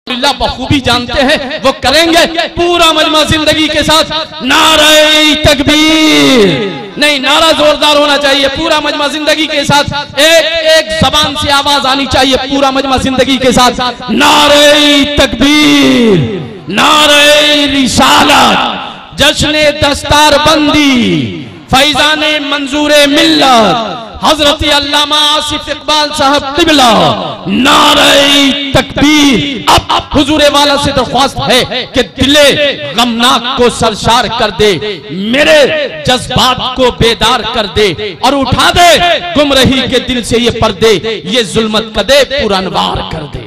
अल्लाह बखूबी जानते हैं, वो करेंगे पूरा मजमा जिंदगी के साथ नारे तकबीर। नहीं, नारा जोरदार होना चाहिए पूरा मजमा जिंदगी के साथ, एक एक जबान से आवाज आनी चाहिए पूरा मजमा जिंदगी के साथ, नारे तकबीर, नारे रिसालत, जश्ने दस्तार बंदी, फैजाने मंजूरे मिल्लत, हजरत अल्लामा आसिफ इकबाल साहब क़िबला, नारे तकबीर। अब हुजूरे वाला से दरख्वास्त है कि दिले गमनाक को सरशार कर दे, मेरे जज्बात को बेदार कर दे और उठा दे गुमराही के दिल से ये पर्दे, ये जुल्मत कदे पुरनवार कर दे।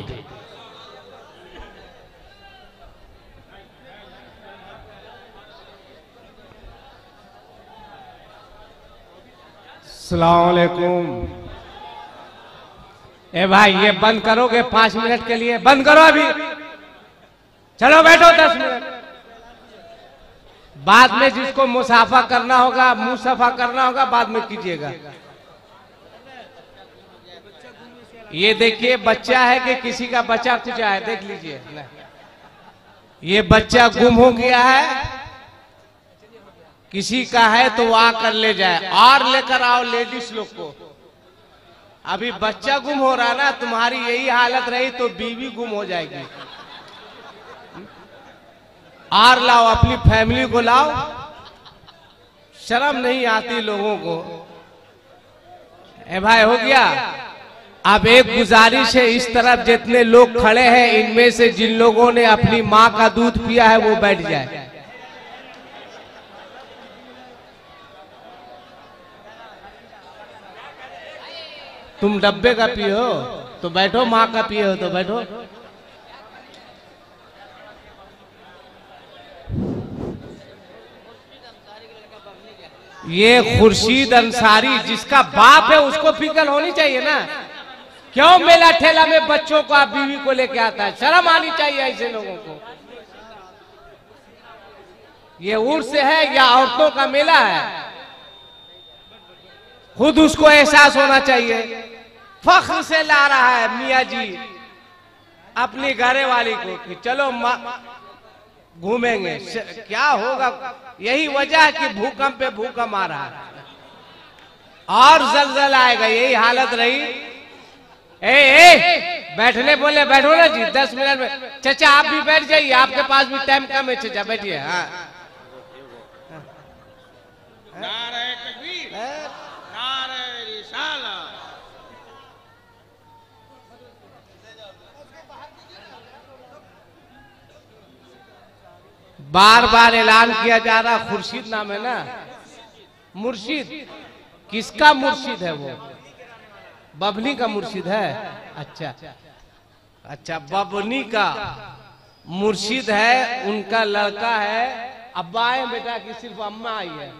अस्सलाम वालेकुम। ए भाई, ये बंद करोगे 5 मिनट के लिए? बंद करो अभी, चलो बैठो 10 मिनट। बाद में जिसको मुसाफा करना होगा, मुंह सफा करना होगा, बाद में कीजिएगा। ये देखिए, बच्चा है कि किसी का बच्चा कुछ है, देख लीजिए। ये बच्चा गुम हो गया है, किसी का है तो वो आकर ले जाए, और लेकर आओ लेडीज लोग को। अभी बच्चा गुम हो रहा ना, तुम्हारी यही हालत रही तो बीवी गुम हो जाएगी। और लाओ, अपनी फैमिली को लाओ, शर्म नहीं आती लोगों को। ए भाई, हो गया। अब एक गुजारिश है, इस तरफ जितने लोग खड़े हैं इनमें से जिन लोगों ने अपनी माँ का दूध पिया है वो बैठ जाए। तुम डब्बे का पिए हो तो बैठो, माँ का पिए हो तो बैठो। ये खुर्शीद अंसारी जिसका बाप है उसको फिक्र होनी चाहिए ना। क्यों मेला ठेला में बच्चों को, बीवी को लेके आता है? शर्म आनी चाहिए ऐसे लोगों को। ये उर्स है या औरतों का मेला है? खुद उसको एहसास होना चाहिए। फख्र से ला रहा है मियाँ जी अपनी घरे वाली को कि चलो घूमेंगे। क्या होगा? यही वजह है कि भूकंप पे भूकंप आ रहा है और जलजला आएगा, यही हालत रही। बैठने बोले बैठो ना जी, 10 मिनट में। चाचा आप भी बैठ जाइए, आपके पास भी टाइम कम है। चाचा बैठिए। हाँ, नारे तकबीर, नारे रिसालत। बार बार ऐलान किया जा रहा, खुर्शीद नाम है ना, मुर्शिद। किसका मुर्शिद है वो? बबनी का मुर्शिद है। अच्छा अच्छा, बबनी का मुर्शिद है, उनका लड़का है। अब्बा है बेटा की सिर्फ अम्मा आई है।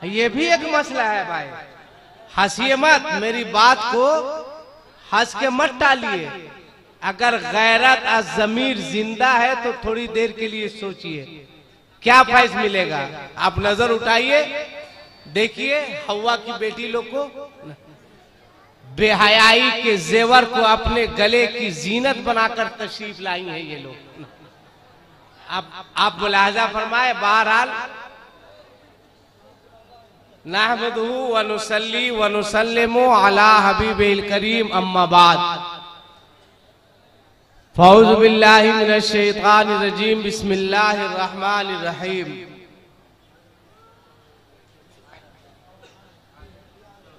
ये भी एक मसला है भाई। हंसिए मत, मेरी बात को हंस के मत टालिए। अगर गैरत और ज़मीर जिंदा है तो थोड़ी देर के लिए सोचिए क्या फैज मिलेगा। आप नजर उठाइए, देखिए हवा की बेटी लोग को बेहयाई के जेवर को अपने गले की जीनत बनाकर तशरीफ लाई है ये लोग। आप मुलाहजा फरमाए। बहरहाल, नहमदुहु व नुसल्ली व नुसल्लिमु अला हबीबिल करीम, अम्मा बाद। फ़ौज़ु बिल्लाहि मिनश शैतानिर रजीम, बिस्मिल्लाहिर रहमानिर रहीम।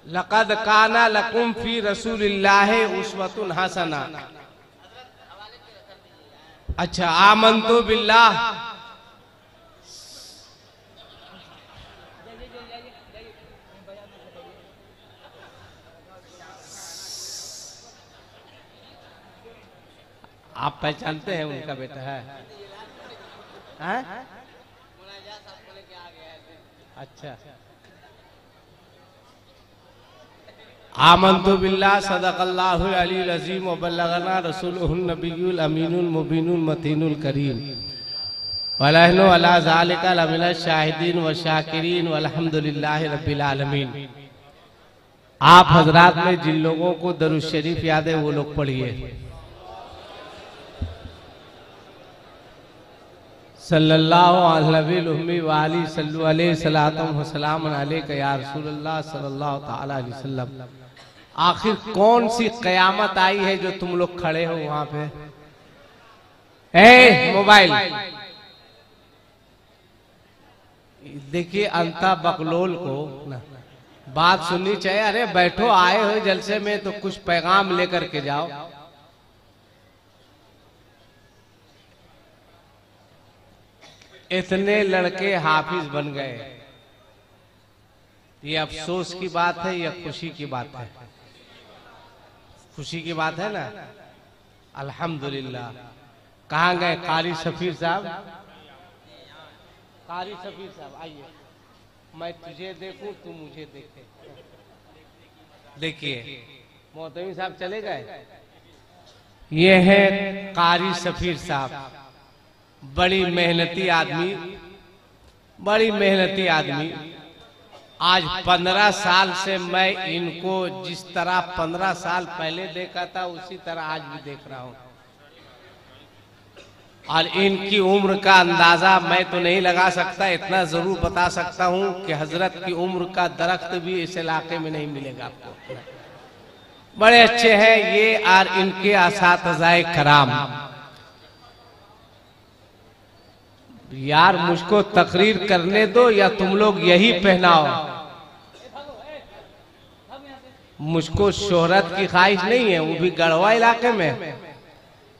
लक़द काना लकुम फ़ी रसूलिल्लाहि उस्वतुन हसना। अच्छा, आमन्तु बिल्लाह। आप पहचानते हैं उनका बेटा है? अच्छा, आमन्तु बिल्लाह सदक़ल्लाहुल अलीयुल अज़ीम व बल्लगना रसूलुहुन नबियुल अमीनुल मुबीनुल मतीनुल करीम व नहनु अला ज़ालिका लमिनश शाहिदीन व शाकिरीन वल्हम्दुलिल्लाहि रब्बिल आलमीन। आप हजरात में जिन लोगों को दरूद शरीफ याद है वो लोग पढ़िए। सल्लल्लाहु अलैहि वाली सल्लु अलैहि सलातम व सलाम अलैका या रसूलल्लाह सल्लल्लाहु ताला अलैहि वसल्लम। आखिर कौन सी कयामत आई है जो तुम लोग खड़े हो वहां पे? मोबाइल देखिए, अंता बकलोल को ना बात सुननी चाहिए। अरे बैठो, आए हो जलसे में तो कुछ पैगाम लेकर के जाओ। इतने लड़के हाफिज बन गए, ये अफसोस की बात है या खुशी की बात है? खुशी की बात है ना, अल्हम्दुलिल्लाह। कहाँ गए कारी सफीर साहब? कारी सफीर साहब आइए, मैं तुझे देखूं तू मुझे देखे। देखिए मोहतमी साहब चले गए। ये है कारी सफीर साहब, बड़ी मेहनती आदमी, बड़ी मेहनती आदमी। आज 15 साल से मैं इनको जिस तरह 15 साल पहले देखा था उसी तरह आज भी देख रहा हूं। और इनकी उम्र का अंदाजा मैं तो नहीं लगा सकता, इतना जरूर बता सकता हूं कि हजरत की उम्र का दरख्त भी इस इलाके में नहीं मिलेगा आपको। बड़े अच्छे हैं ये और इनके असातिज़ाए कराम। यार मुझको तकरीर करने दो या तुम लोग यही पहनाओ। मुझको शोहरत की ख्वाहिश नहीं है, वो भी गढ़वा इलाके में।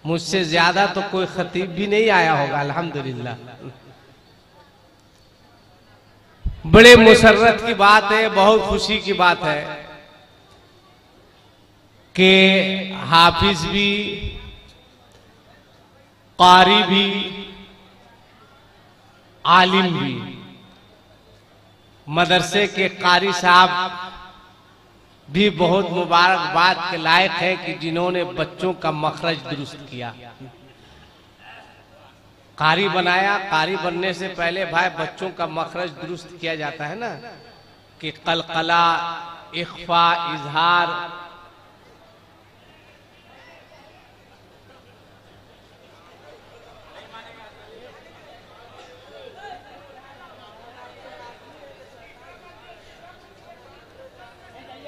मुझसे ज्यादा तो कोई खतीब भी नहीं आया होगा, अल्हम्दुलिल्लाह। बड़े मुसर्रत की बात है, बहुत खुशी की बात है कि हाफिज भी, कारी भी, आलिम भी, मदरसे के कारी साहब भी बहुत मुबारकबाद के लायक है कि जिन्होंने बच्चों का मखरज दुरुस्त किया, कारी बनाया। कारी बनने से पहले भाई बच्चों का मखरज दुरुस्त किया जाता है ना, कि कलकला, इख्फा, इजहार।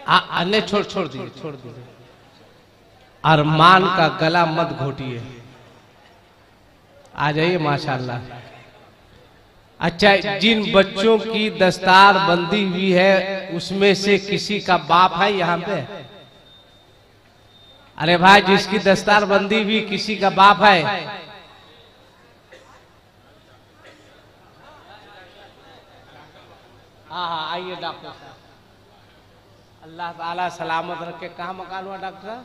अन्य छोड़ दीजिए। अरमान का गला मत घोटिए। आ जाइए माशाल्लाह। अच्छा, जिन बच्चों की दस्तार बंदी हुई है उसमें से किसी का बाप है यहाँ पे? अरे भाई, जिसकी दस्तार बंदी हुई किसी का बाप है? हाँ, आइए डॉक्टर साहब, अल्लाह ताला सलामत रखे। कहाँ मकान हुआ डॉक्टर?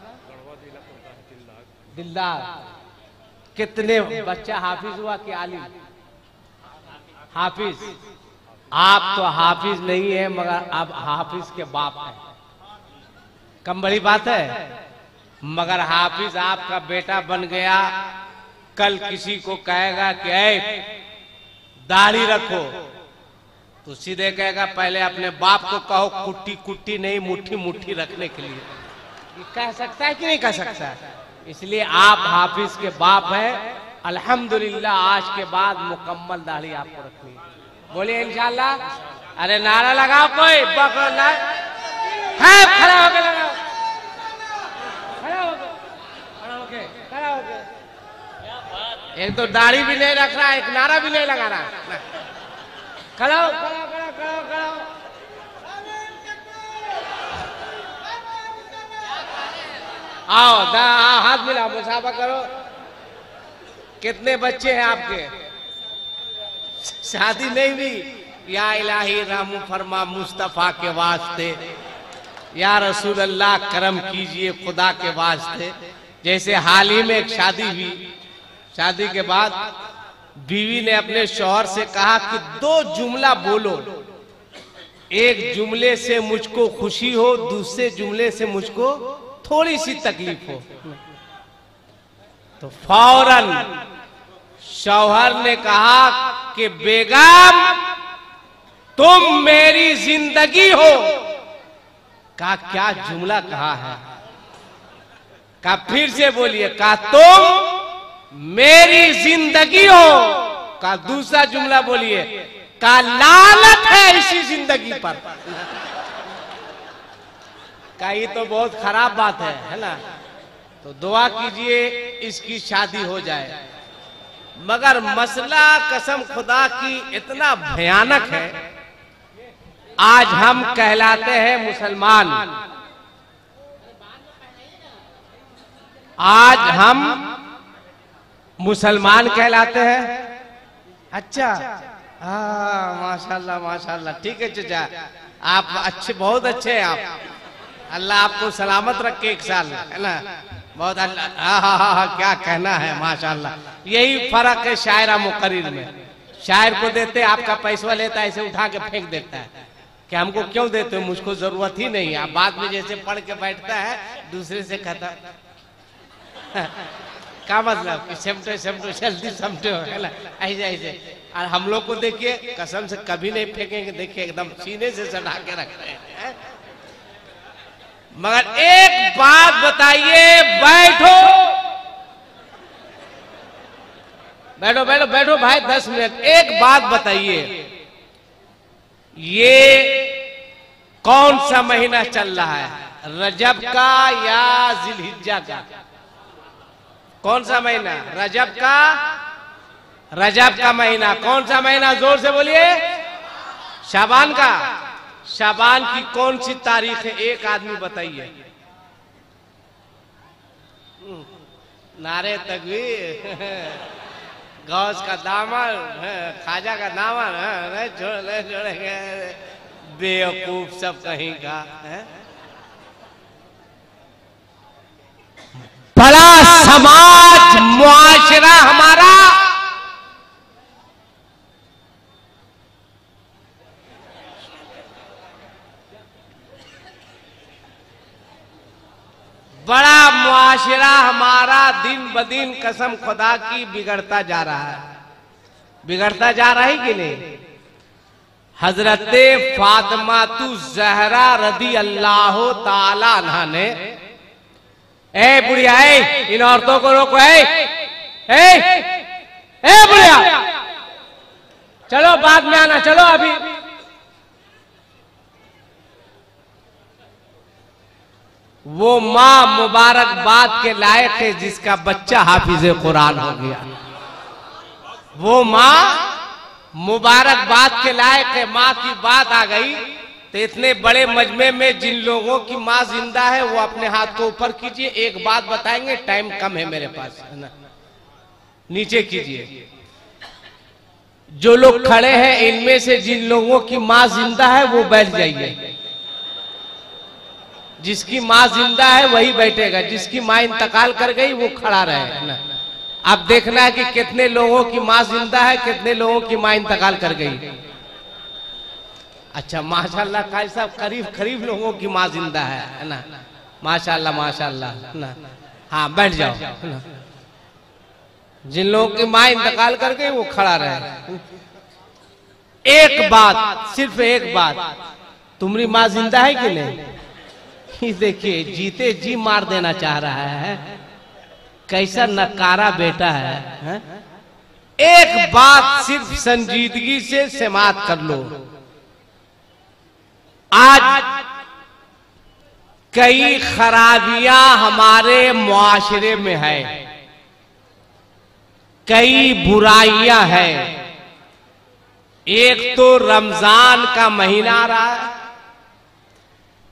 दिलदार। कितने बच्चा हाफिज हुआ कि आलिम? हाफिज। आप तो हाफिज नहीं है मगर अब हाफिज के बाप है। कम बड़ी बात है? मगर हाफिज आपका बेटा बन गया, कल किसी को कहेगा कि ऐ दाढ़ी रखो तो सीधे कहेगा पहले अपने बाप को कहो कुट्टी कुट्टी नहीं मुट्ठी मुट्ठी रखने के लिए। ये कह सकता है कि नहीं कह सकता? इसलिए आप हाफिज के बाप हैं। अल्हम्दुलिल्लाह, आज के बाद मुकम्मल दाढ़ी आपको रखनी है। बोलिए इंशाल्लाह। अरे नारा लगाओ कोई, खड़ा होके लगाओ, खड़ा होके। एक तो दाढ़ी भी नहीं रख रहा, एक नारा भी नहीं लगा रहा। खड़ा हो, खड़ा हो। आओ हाथ मिलाओ, मुसाफा करो। कितने बच्चे हैं आपके? शादी नहीं हुई? या इलाही रहम फरमा मुस्तफा के वास्ते, या रसूल अल्लाह करम कीजिए खुदा के वास्ते। जैसे हाल ही में एक शादी हुई, शादी के बाद बीवी ने अपने शौहर से कहा कि 2 जुमला बोलो, एक जुमले से मुझको खुशी हो, दूसरे जुमले से मुझको थोड़ी सी तकलीफ हो। तो फौरन शौहर ने कहा कि बेगम तुम मेरी जिंदगी हो। कहा क्या जुमला कहा है? कहा फिर से बोलिए। कहा तुम मेरी जिंदगी हो। का दूसरा जुमला बोलिए, का लानत है इसी जिंदगी पर। का ये तो बहुत खराब बात है ना। तो दुआ कीजिए इसकी शादी हो जाए। मगर मसला कसम खुदा की इतना भयानक है, आज हम कहलाते हैं मुसलमान, आज हम मुसलमान कहलाते हैं। अच्छा, हाँ माशाल्लाह माशाल्लाह, ठीक है चाचा, आप अच्छे, बहुत अच्छे हैं आप, अल्लाह आपको सलामत रखे 1 साल, है ना। बहुत अल्लाह, हाँ, क्या कहना है माशाल्लाह। यही फर्क है शायरा मुकर्रिर में। शायर को देते आपका पैसा लेता है, ऐसे उठा के फेंक देता है कि हमको क्यों देते हो, मुझको जरूरत ही नहीं है। बाद में जैसे पढ़ के बैठता है, दूसरे से कहता क्या मतलब कि समझो समझो जल्दी समझो, है ना, ऐसे ऐसे। और हम लोग को देखिए कसम से कभी नहीं फेंकेंगे, देखिए एकदम सीने से सटा के रख रहे हैं। मगर एक बात बताइए, बैठो बैठो बैठो बैठो भाई 10 मिनट, एक बात बताइए, ये कौन सा महीना चल रहा है, रजब का या जिलहिज्जा का? कौन सा महीना? रजब का, रजब का महीना। कौन सा महीना, जोर से बोलिए? शाबान का। शाबान की कौन सी तारीख है, एक आदमी बताइए। नारे तकबीर, गौस का दामन, खाजा का दामन, नहीं छोड़ेंगे, बेवकूफ सब कहीं का है। बड़ा समाज मुआशरा हमारा बड़ा मुआशरा हमारा दिन ब दिन कसम खुदा की बिगड़ता जा रहा है। बिगड़ता जा रहा है कि नहीं? हजरते फातिमा तु ज़हरा रदी अल्लाह ताला अन्हा ने, ए बुढ़िया, इन औरतों को रोको, ए बुढ़िया, चलो बाद में आना, चलो अभी। वो माँ मुबारकबाद के लायक है जिसका बच्चा हाफिज कुरान हो गया। वो माँ मुबारकबाद के लायक है। माँ की बात आ गई तो इतने बड़े मजमे में जिन लोगों की माँ जिंदा है वो अपने हाथ को ऊपर कीजिए। एक बात बताएंगे, टाइम कम है मेरे पास, है ना, नीचे कीजिए। जो लोग खड़े हैं इनमें से जिन लोगों की माँ जिंदा है वो बैठ जाइए। जिसकी माँ जिंदा है वही बैठेगा, जिसकी माँ इंतकाल कर गई वो खड़ा रहे, है ना। अब देखना है कि कितने लोगों की माँ जिंदा है, कितने लोगों की माँ इंतकाल कर गई। अच्छा माशाल्लाह, काजी साहब करीब करीब लोगों की माँ जिंदा है ना, माशाल्लाह माशाल्लाह ना। हाँ बैठ जाओ, है ना। जिन लोगों की माँ इंतकाल कर गई वो खड़ा रहे। एक बात, सिर्फ एक बात, तुम्हारी माँ जिंदा है कि नहीं? देखिए जीते जी मार देना चाह रहा है, कैसा नकारा बेटा है। एक बात सिर्फ संजीदगी से समाप्त कर लो। आज कई खराबियां हमारे मुआशरे में है, कई बुराइयां हैं। एक तो रमजान का महीना आ रहा है,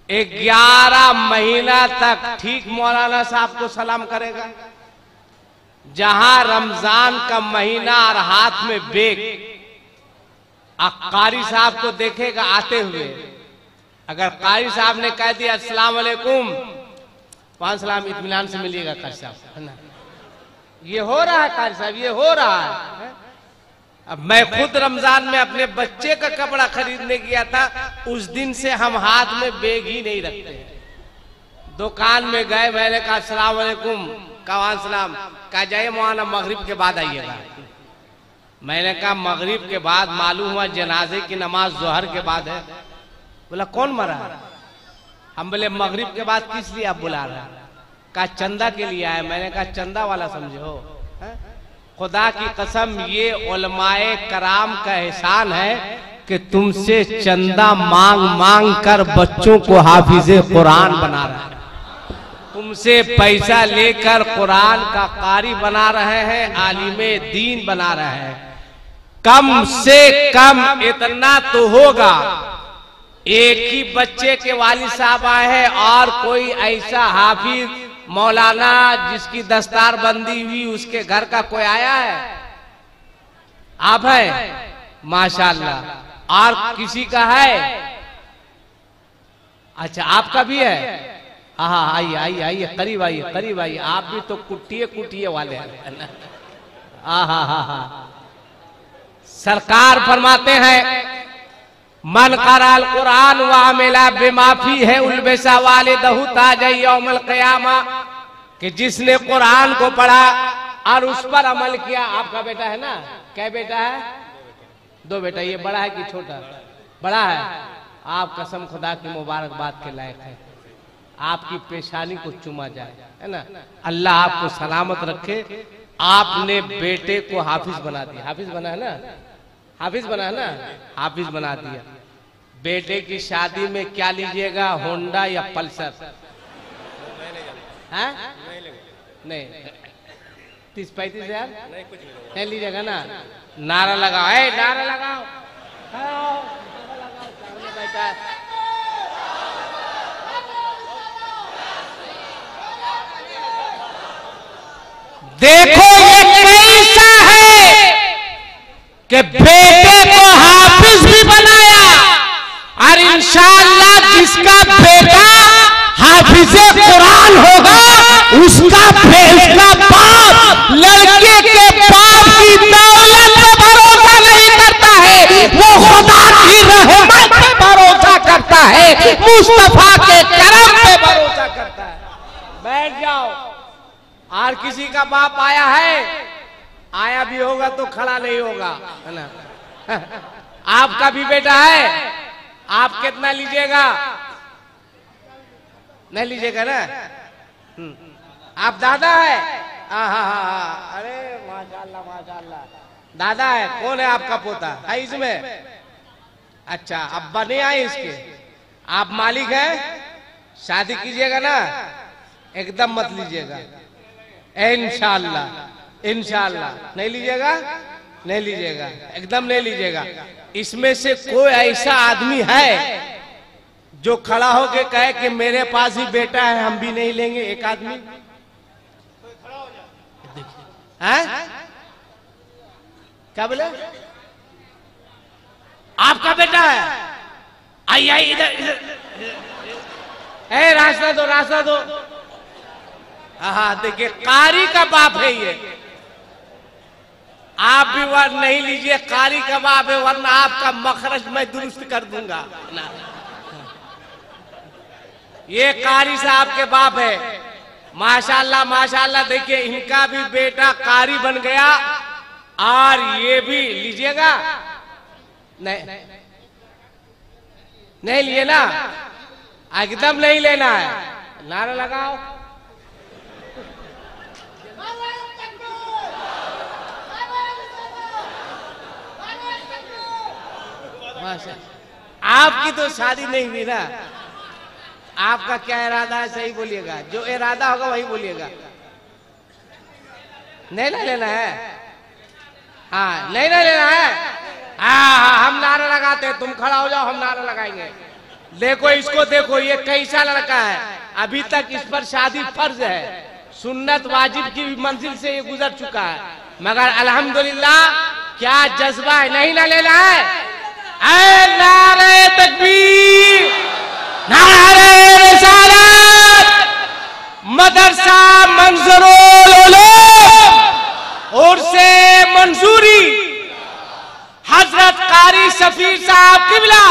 11 महीना तक ठीक मौलाना साहब को सलाम करेगा। जहां रमजान का महीना और हाथ में बेग, कारी साहब को देखेगा आते हुए। अगर कारी साहब ने कह दिया अस्सलाम वालेकुम, 5 सलाम इत्मीनान से मिलिएगा कारी साहब, है ना। ये हो रहा है कारी साहब, ये हो रहा है। अब मैं खुद रमजान में अपने बच्चे का कपड़ा खरीदने गया था, उस दिन से हम हाथ में बैग ही नहीं रखते। दुकान में गए, मैंने कहा अस्सलाम वालेकुम, कहा सलाम, कहा जाइए मौलाना मगरिब के बाद आइएगा। मैंने कहा मगरिब के बाद? मालूम हुआ जनाजे की नमाज जोहर के बाद है। बोला कौन मरा? हम बोले मगरिब के बाद। किस लिए आप बुला रहे हैं? कहा चंदा के लिए आए। मैंने कहा चंदा वाला समझो, खुदा की कसम ये उलमाए कराम का एहसान है कि तुमसे चंदा मांग मांग कर बच्चों को हाफिजे कुरान बना रहे हैं, तुमसे पैसा लेकर कुरान का कारी बना रहे हैं, आलिमे दीन बना रहे हैं। कम से कम इतना तो होगा, एक ही बच्चे के वालिद साहब आए हैं और कोई ऐसा हाफिज मौलाना जिसकी दस्तार बंदी हुई उसके घर का कोई आया है? आप है माशाल्लाह। और किसी का है? अच्छा आपका भी है? हाँ आइए आइए आइए, करीब आइए करीब आइए, आप भी तो कुटिए कुटिए वाले हैं। हाँ सरकार फरमाते हैं मन कराल कुरान व मेला बेमाफी है उलबेसा वाले दहू ताज यौमल क़यामा, कि जिसने कुरान को पढ़ा और उस पर अमल किया। आपका बेटा है ना? क्या बेटा है? 2 बेटा। ये बड़ा है कि छोटा? बड़ा है। आप कसम खुदा की मुबारकबाद के लायक है, आपकी पेशानी को चुमा जाए, है ना? अल्लाह आपको सलामत रखे। आपने बेटे को हाफिज बना दिया। हाफिज बना है ना? हाफिज बना है ना? हाफिज बना दिया। बेटे की शादी में क्या लीजिएगा, होंडा या पल्सर? हैं? नहीं 30-35 हजार नहीं लीजिएगा ना? नारा लगाओ, नारा लगाओ, बैठा देखो ये कैसा है कि बेटे को हाफिज भी बनाया, और इंशाअल्लाह जिसका बेटा हाफिजे कुरान होगा उसका बाप लड़के के बाप की दौलत पे भरोसा नहीं करता है, वो खुदा की रहमत पे भरोसा करता है, मुस्तफा के करम पे भरोसा करता है। बैठ जाओ। और किसी का बाप आया है? आया भी होगा तो खड़ा नहीं होगा, है ना? आपका भी बेटा है? आप कितना लीजिएगा? नहीं लीजिएगा ना? आप दादा है? अरे माशाल्लाह माशाल्लाह, दादा है। कौन है आपका पोता? है इसमें? अच्छा अब्बा नहीं आए इसके? आप मालिक हैं? शादी कीजिएगा ना? एकदम मत लीजिएगा, इंशाअल्लाह इंशाअल्लाह। नहीं लीजिएगा? नहीं लीजिएगा, एकदम नहीं लीजिएगा। इसमें से कोई ऐसा आदमी है जो खड़ा होके कहे कि मेरे पास ही बेटा है, हम भी नहीं लेंगे? एक आदमी है? क्या बोले? आपका बेटा है? आइए आइए इधर, रास्ता दो रास्ता दो। हाँ देखिए, कारी का बाप है ये। आप भी वरना नहीं लीजिए, कारी का बाप है, वरना आपका मखरज मैं दुरुस्त कर दूंगा। ये कारी साहब के बाप है। माशाल्लाह माशाल्लाह। देखिए इनका भी बेटा कारी बन गया, और ये भी लीजिएगा? नहीं नहीं लिए ना? एकदम नहीं लेना है। नारा लगाओ। आपकी तो शादी नहीं हुई ना? आपका क्या इरादा है? सही बोलिएगा, जो इरादा होगा वही बोलिएगा। नहीं ना लेना है? हाँ नहीं ना लेना है? हाँ हम नारा लगाते हैं, तुम खड़ा हो जाओ, हम नारा लगाएंगे। देखो इसको, देखो ये कैसा लड़का है। अभी तक इस पर शादी फर्ज है, सुन्नत वाजिब की मंजिल से ये गुजर चुका है, मगर अल्हम्दुलिल्लाह क्या जज्बा है। नहीं ना लेना है? नारे तकबीर, नारे रिसालत, मदरसा मंजरुल उलूम उर्से मंसूरी, हजरत कारी सफीर साहब किबला।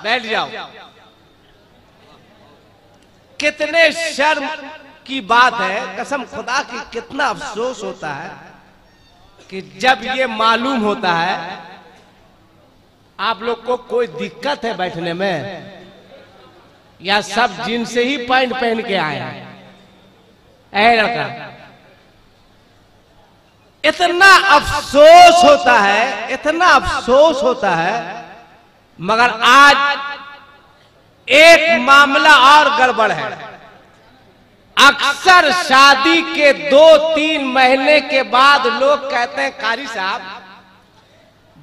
बैठ जाओ। कितने शर्म की बात है, कसम खुदा की कितना अफसोस होता है कि जब ये मालूम होता है आप लोग को कोई दिक्कत है बैठने में, या सब जींस से ही पैंट पहन के आए हैं? ऐ लड़का इतना अफसोस होता है, इतना अफसोस होता है। मगर आज एक मामला और गड़बड़ है। अक्सर शादी के 2-3 महीने के बाद लोग कहते हैं कारी साहब,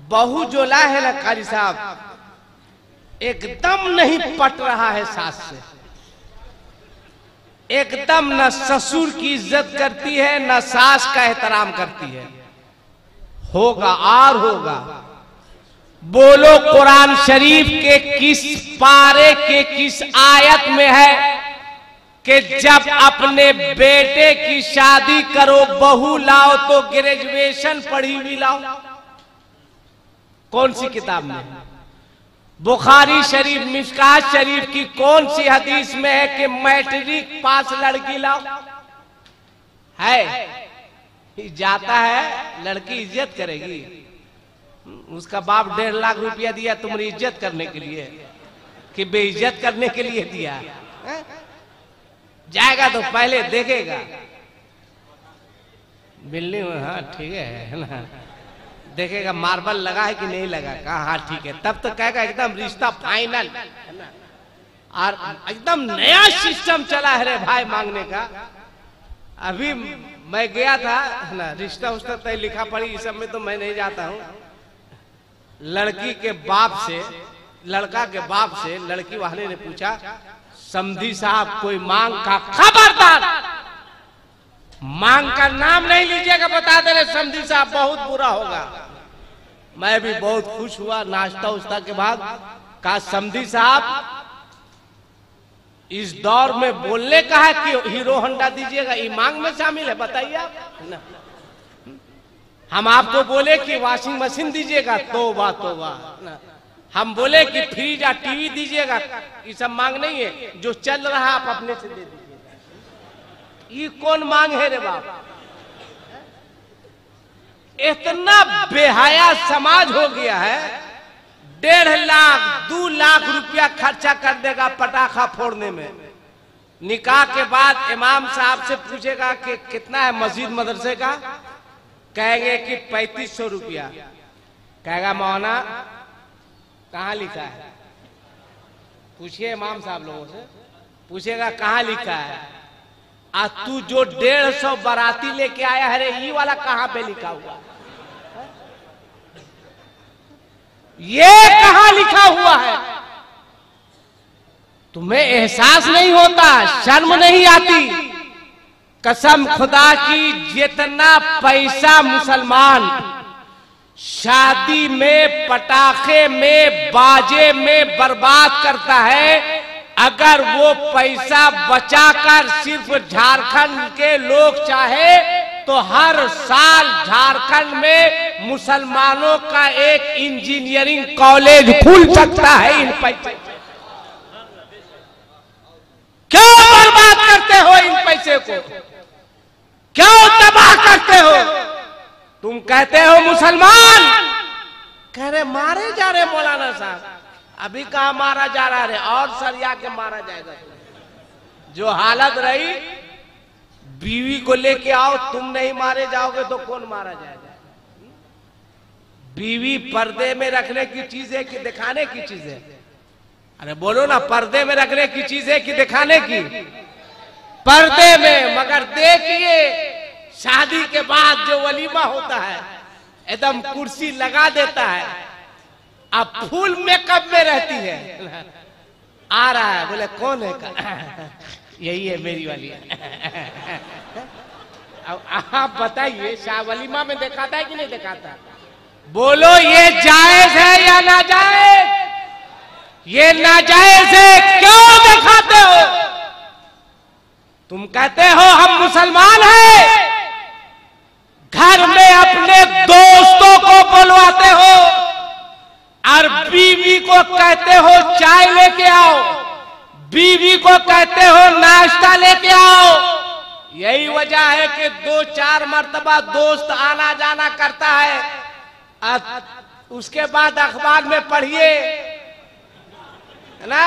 बहू जो ला है ना कारी साहब, एकदम नहीं पट रहा है सास से, एकदम न ससुर की इज्जत करती है न सास का एहतराम करती है। होगा और होगा। बोलो कुरान शरीफ के किस पारे के किस आयत में है कि जब अपने बेटे की शादी करो बहू लाओ तो ग्रेजुएशन पढ़ी हुई लाओ? कौन सी किताब में? बुखारी शरीफ, मिशकात शरीफ की कौन सी हदीस में है कि मैट्रिक पास लड़की लाओ? है? जाता है, लड़की इज्जत करेगी। उसका बाप 1.5 लाख रुपया दिया तुम्हारी इज्जत करने के लिए कि बेइज्जत करने के लिए दिया है? जाएगा तो पहले देखेगा बिल्डिंग में, हाँ ठीक है ना, देखेगा मार्बल लगा है कि नहीं लगा, कहा हाँ ठीक है, तब तो कहेगा एकदम रिश्ता फाइनल। और एकदम नया सिस्टम चला है रे भाई मांगने का। अभी मैं गया था ना, रिश्ता उश्ता तय लिखा पड़ी इस सब में तो मैं नहीं जाता हूँ। लड़की के बाप से, लड़का के बाप से लड़की वाले ने पूछा, समधी साहब कोई मांग का, खबरदार मांग का नाम नहीं लीजिएगा, बता दे रहे समधी साहब बहुत बुरा होगा। मैं भी बहुत खुश हुआ। नाश्ता उस्ता के बाद कहा समधी साहब इस दौर में बोलने का है कि हीरो होंडा दीजिएगा, ये मांग में शामिल है? बताइए आप ना। हम आपको बोले कि वॉशिंग मशीन दीजिएगा, तौबा तौबा। हम बोले कि फ्रिज या टीवी दीजिएगा, ये सब मांग नहीं है। जो चल रहा है आप अपने से दे दीजिए। ये कौन मांग है रे बाप? इतना बेहया समाज हो गया है। 1.5 लाख 2 लाख रुपया खर्चा कर देगा पटाखा फोड़ने में। निकाह के बाद इमाम साहब से पूछेगा कि कितना है मस्जिद मदरसे का, कहेंगे कि 3500 रुपया। कहेगा मौलाना कहाँ लिखा है? पूछिए इमाम साहब लोगों से, पूछेगा कहाँ लिखा है? आज तू जो 150 बाराती लेके आया है रे, ये वाला कहाँ पे लिखा हुआ? ये कहाँ लिखा हुआ है? तुम्हें एहसास नहीं होता, शर्म नहीं आती? कसम खुदा की, जितना पैसा मुसलमान शादी में, पटाखे में, बाजे में बर्बाद करता है, अगर वो पैसा बचाकर सिर्फ झारखंड के लोग चाहे तो हर साल झारखंड में मुसलमानों का एक इंजीनियरिंग कॉलेज खुल सकता है इन पैसे। क्यों बर्बाद करते हो इन पैसे को? क्यों तबाह करते हो? तुम कहते हो मुसलमान, कह रहे मारे जा रहे मौलाना साहब। अभी कहाँ मारा जा रहा है, और सरिया के मारा जाएगा। जो हालत रही, बीवी को लेके आओ, तुम नहीं मारे जाओगे तो कौन मारा जाएगा? बीवी पर्दे में रखने की चीज है कि दिखाने की चीज है? अरे बोलो ना, पर्दे में रखने की चीज है कि दिखाने की? पर्दे में। मगर देखिए शादी के बाद जो वलीमा होता है, एकदम कुर्सी लगा देता है, अब फुल मेकअप में रहती है। आ रहा है, बोले कौन है का? यही है मेरी वाली। अब आप बताइए, शाह वलीमा में दिखाता है कि नहीं दिखाता? बोलो ये जायज है या नाजायज? ये नाजायज है, क्यों दिखाते हो? तुम कहते हो हम मुसलमान हैं, घर में अपने दोस्तों को बुलवाते हो और बीवी को कहते हो चाय लेके आओ, बीवी को कहते हो नाश्ता लेके आओ। यही वजह है कि 2-4 मर्तबा दोस्त आना जाना करता है। उसके बाद अखबार में पढ़िए ना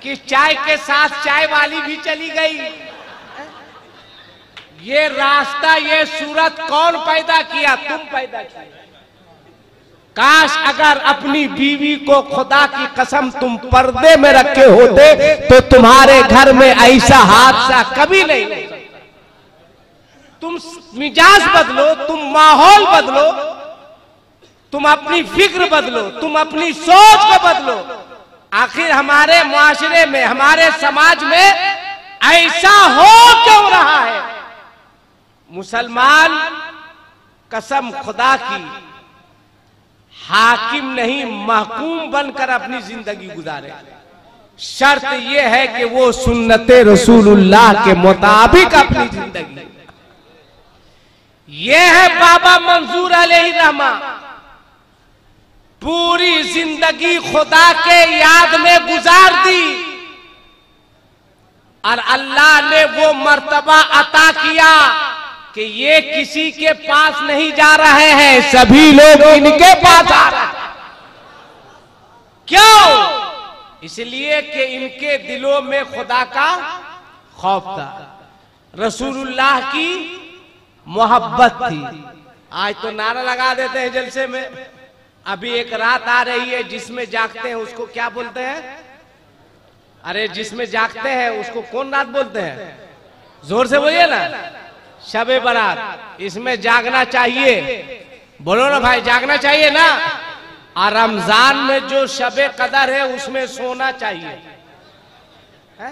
कि चाय के साथ चाय वाली भी चली गई। ये रास्ता, ये सूरत कौन पैदा किया? तुम पैदा किया। काश अगर अपनी बीवी को खुदा की कसम तुम पर्दे में रखे होते तो तुम्हारे घर में ऐसा हादसा कभी नहीं हो सकता। तुम मिजाज बदलो, तुम माहौल बदलो, तुम अपनी फिक्र बदलो, तुम अपनी सोच को बदलो। आखिर हमारे मुआशरे में, हमारे समाज में ऐसा हो क्यों रहा है? मुसलमान कसम खुदा की हाकिम नहीं महकूम बनकर अपनी जिंदगी गुजारे। शर्त यह है कि वो सुन्नते रसूलुल्लाह के मुताबिक अपनी जिंदगी। ये है बाबा मंजूर अलैहि रहमा, पूरी जिंदगी खुदा के याद में गुजार दी और अल्लाह ने वो मर्तबा अता किया कि ये किसी के पास नहीं जा रहे हैं, सभी लोग इनके पास आ रहे हैं। क्यों? इसलिए कि इनके दिलों में खुदा का खौफ था, रसूलुल्लाह की मोहब्बत थी। आज तो नारा लगा देते हैं जलसे में। अभी एक रात आ रही है जिसमें जागते हैं उसको क्या बोलते हैं? अरे जिसमें जागते हैं उसको कौन रात बोलते हैं? जोर से बोलिए ना। शबे बारात। इसमें जागना चाहिए, बोलो ना भाई, जागना चाहिए ना। और रमजान में जो शबे कदर है उसमें सोना चाहिए है?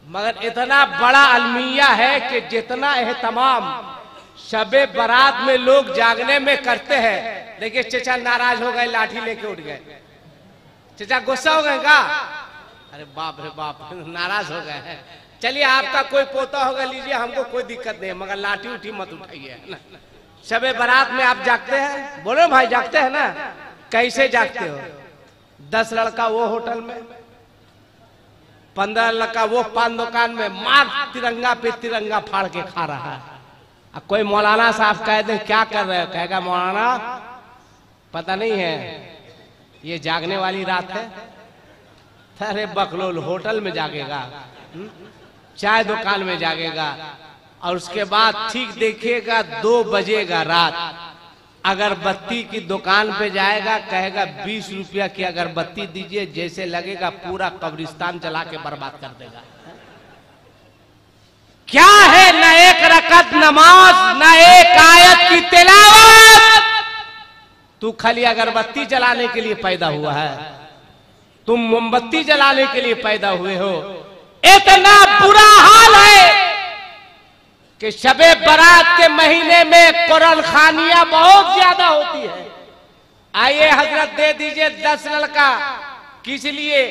मगर इतना बड़ा अलमिया है कि जितना एहतमाम शबे बारात में लोग जागने में करते हैं। देखिए चचा नाराज हो गए, लाठी लेके उठ गए। चचा गुस्सा हो गए का? अरे बाप रे बाप, नाराज हो गए हैं। चलिए आपका कोई पोता होगा, लीजिए, हमको कोई दिक्कत नहीं है, मगर लाठी उठी मत उठाइए ना। शबे बारात में आप जागते हैं? बोलो भाई, जागते हैं ना? कैसे जागते हो? 10 लड़का वो होटल में, 15 लड़का वो पान दुकान में मार तिरंगा पे तिरंगा फाड़ के खा रहा है। अब कोई मौलाना साहब कह दे क्या कर रहे हो? कहेगा मौलाना पता नहीं है ये जागने वाली रात है। अरे बकलोल, होटल में जागेगा, चाय दुकान में जागेगा, और उसके बाद ठीक देखिएगा 2 बजेगा रात, अगरबत्ती की दुकान पे जाएगा, कहेगा 20 रुपया की अगरबत्ती दीजिए, जैसे लगेगा पूरा कब्रिस्तान जला के बर्बाद कर देगा। क्या है? न एक रकत नमाज, न एक आयत की तिलावत। तू खाली अगरबत्ती जलाने के लिए पैदा हुआ है, तुम मोमबत्ती जलाने के लिए पैदा हुए हो। इतना बुरा हाल है कि शबे बारात के महीने में कुरान खानियां बहुत ज्यादा होती है। आइए हजरत दे दीजिए 10 लड़का, किस लिए?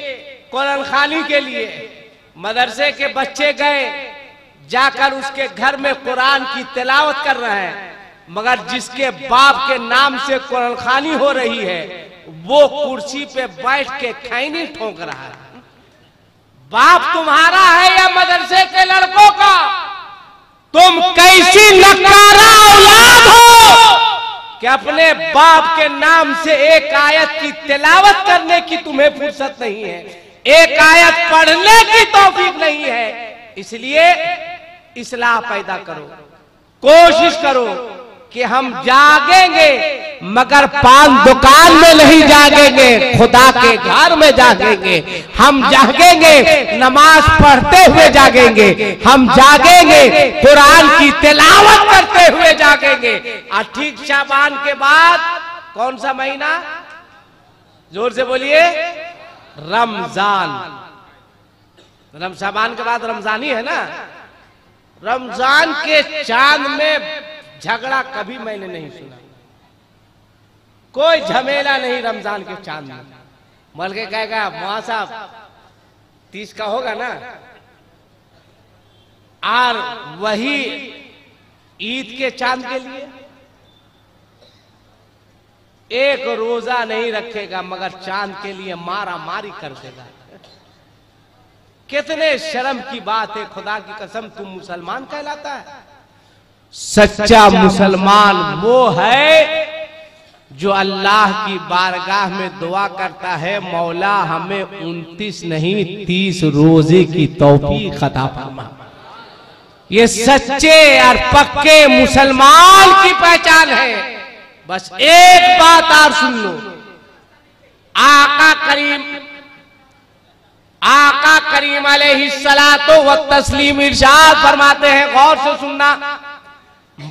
कुरान खानी के लिए। मदरसे के बच्चे गए, जाकर उसके घर में कुरान की तिलावत कर रहे हैं, मगर जिसके बाप के नाम से कुरान खानी हो रही है वो कुर्सी पे बैठ के खैनी ठोक रहा है। बाप तुम्हारा है या मदरसे के लड़कों का? तुम कैसी नकारा औलाद हो कि अपने बाप के नाम से एक आयत की तिलावत करने की तुम्हें फुर्सत नहीं है, एक आयत पढ़ने की तौफीक नहीं है। इसलिए इस्लाह पैदा करो, कोशिश करो कि हम जागेंगे, मगर पान दुकान में नहीं जागेंगे, खुदा के घर में जागेंगे। हम जागेंगे, नमाज पढ़ते हुए जागेंगे, हम जागेंगे, कुरान की तिलावत करते हुए जागेंगे। और ठीक शाबान के बाद कौन सा महीना? जोर से बोलिए, रमजान। शाबान के बाद रमजान ही है ना। रमजान के चांद में झगड़ा कभी मैंने नहीं सुना, कोई झमेला नहीं रमजान के चांद में। बल्कि कहेगा मौला साहब 30 का होगा ना, और वही ईद के चांद के लिए एक रोजा नहीं रखेगा, मगर चांद के लिए मारा मारी कर देगा। कितने शर्म की बात है, खुदा की कसम, तुम मुसलमान कहलाता है? सच्चा मुसलमान वो है जो अल्लाह की बारगाह में दुआ करता है, मौला हमें 29 नहीं 30 रोजे की तौफीक अता फरमा। ये सच्चे और पक्के मुसलमान की पहचान है। बस एक बात और सुन लो, आका करीम अलैहिस्सलातो व तस्लीम इरशाद फरमाते हैं, गौर से सुनना।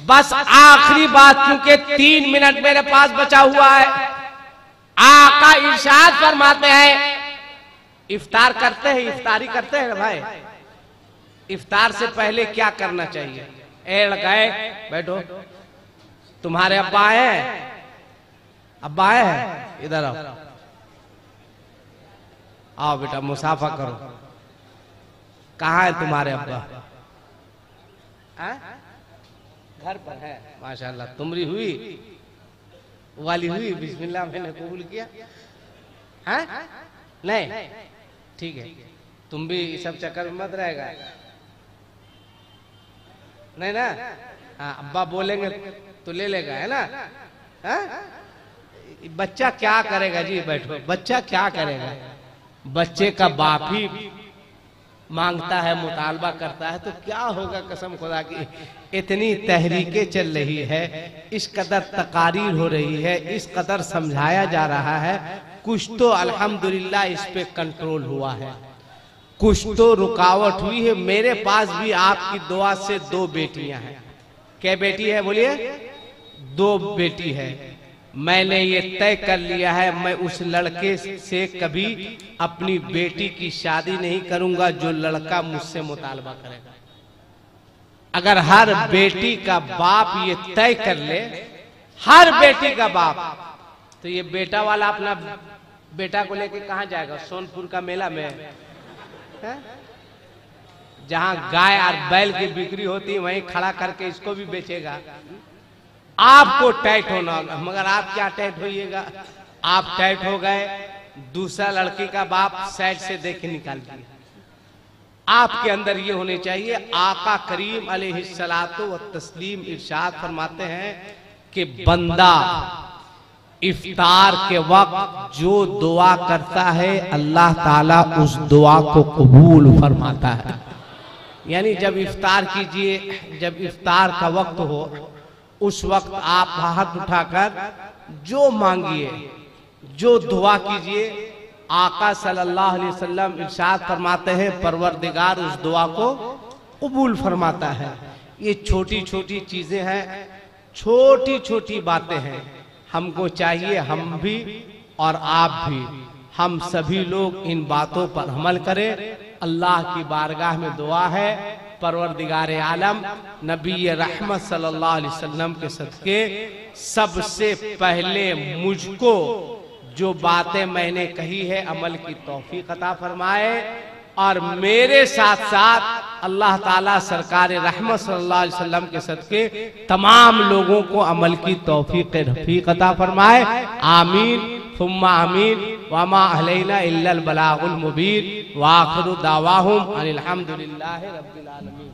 बस आखिरी बात, क्योंकि 3 मिनट मेरे पास बचा हुआ है। आका इरशाद फरमाते हैं, इफ्तार करते हैं, इफ्तारी करते हैं भाई। इफ्तार से पहले क्या करना चाहिए? ए लड़काए बैठो, तुम्हारे अब्बा है? अब्बा है? इधर आओ, आओ बेटा मुसाफा करो। कहाँ है तुम्हारे अब्बा? घर पर है, माशाल्लाह। तुमरी हुई, वाली हुई, बिस्मिल्लाह मैंने कबूल किया है? नहीं, ठीक है, तुम भी सब चक्कर में मत रहेगा, नहीं ना? हाँ, अब्बा बोलेंगे तो ले लेगा, है ना? हाँ? बच्चा क्या करेगा जी? बैठो, बच्चा क्या करेगा? बच्चे का बाप ही मांगता है, मुतालबा करता है, तो क्या होगा? कसम खुदा की इतनी तहरीकें चल रही है, इस कदर तकारीर हो रही है, इस कदर समझाया जा रहा है, कुछ तो अल्हम्दुलिल्लाह इस पे कंट्रोल हुआ है, कुछ तो रुकावट हुई है। मेरे पास भी आपकी दुआ से 2 बेटियां हैं। क्या बेटी है बोलिए? 2 बेटी है। मैंने ये तय कर लिया है, मैं उस लड़के से कभी अपनी बेटी की शादी नहीं करूंगा जो लड़का मुझसे मुतालबा करेगा। अगर हर बेटी का बाप ये तय कर ले, हर बेटी का बाप, तो ये बेटा वाला अपना बेटा को लेके कहाँ जाएगा? सोनपुर का मेला में है? जहां गाय और बैल की बिक्री होती है वहीं खड़ा करके इसको भी बेचेगा। आपको टाइट होना होगा, मगर आप क्या टाइट होइएगा? आप टाइट हो गए, दूसरा लड़की का बाप साइड से देख के निकाल दिया। आपके अंदर ये होने चाहिए। आका करीम अलैहिस्सलातो व तस्लीम इरशाद फरमाते हैं कि बंदा इफ्तार के वक्त जो दुआ करता है, अल्लाह ताला उस दुआ को कबूल फरमाता है। यानी जब इफ्तार कीजिए, जब इफ्तार का वक्त हो, उस वक्त आप हाथ उठाकर जो मांगिए, जो दुआ कीजिए, आका सल्लल्लाहु अलैहि वसल्लम इरशाद फरमाते हैं, परवरदिगार उस दुआ को कबूल फरमाता है। ये छोटी छोटी चीजें हैं, छोटी छोटी बातें हैं। हमको चाहिए, हम भी और आप भी, हम सभी लोग इन बातों पर अमल करें। अल्लाह की बारगाह में दुआ है, परवरदिगार आलम नबी रहमत सल्लल्लाहु अलैहि वसल्लम के सदके सबसे पहले मुझको जो बातें मैंने कही है अमल की तौफीक अता फरमाए, और मेरे साथ साथ अल्लाह ताला सरकार रहमत सल्लल्लाहु अलैहि वसल्लम के सदके तमाम लोगों को अमल की तौफीक रफीक अता फरमाए। आमीन सुम्मा आमीन। वमा अलैना इल्लल बलागुल मुबीन। व आखिरु दावाहुम अनिल हम्दुलिल्लाहि रब्बिल आलमीन।